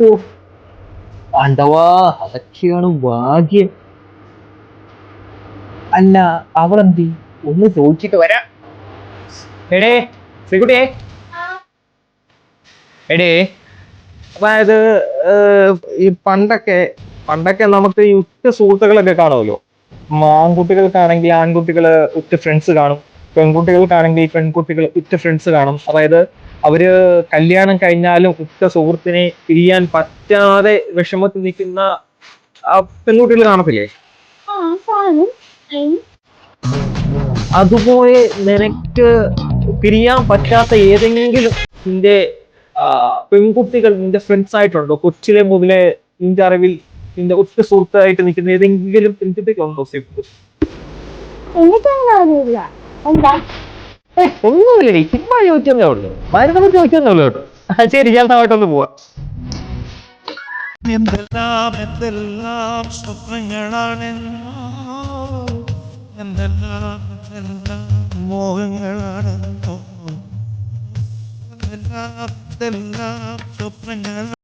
ഓ, ആണ്ടവാ, അതൊക്കെയാണ് ഭാഗ്യം. അല്ല, അവളെന്തി ഒന്ന് ചോദിച്ചിട്ട് വരാം. എടേ ശ്രീകുട്ടിയെ, എടേ, അതായത് ഈ പണ്ടൊക്കെ പണ്ടൊക്കെ നമുക്ക് ഈ ഉറ്റ സുഹൃത്തുക്കളൊക്കെ കാണുമല്ലോ. ആൺകുട്ടികൾക്കാണെങ്കിൽ ആൺകുട്ടികള് ഉറ്റ ഫ്രണ്ട്സ് കാണും, പെൺകുട്ടികൾക്കാണെങ്കിൽ പെൺകുട്ടികൾ ഉറ്റ ഫ്രണ്ട്സ് കാണും. അതായത് അവര് കല്യാണം കഴിഞ്ഞാലും ഉറ്റ സുഹൃത്തിനെ പിരിയാൻ പറ്റാതെ വിഷമത്തിൽ നിൽക്കുന്ന പെൺകുട്ടികൾ കാണത്തില്ലേ? ആ, കാണും. ഉം. അതുപോലെ നിനക്ക് പിരിയാൻ പറ്റാത്ത ഏതെങ്കിലും നിന്റെ പെൺകുട്ടികൾ നിന്റെ ഫ്രണ്ട്സ് ആയിട്ടുണ്ടോ? കൊച്ചിലെ മുതലേ നിന്റെ അറിവിൽ നിന്റെ ഒറ്റ സുഹൃത്തായിട്ട് നിൽക്കുന്ന ഏതെങ്കിലും പെൺകുട്ടികൾ ഉണ്ടോ? എനിക്കങ്ങനെ അറിയില്ല. എന്താ? ഒന്നുമില്ലേ, ചുമ്മാ ചോദിച്ചതേ ഉള്ളൂ, മരുന്ന് ചോദിച്ചതേ ഉള്ളൂ കേട്ടോ. ശരി, ഞാൻ താഴോട്ടൊന്ന് പോവാം. എന്തെല്ലാം സ്വപ്നങ്ങളാണ്, എന്തെല്ലാം മോഹങ്ങളാണ്, എന്തെല്ലാം സ്വപ്നങ്ങൾ.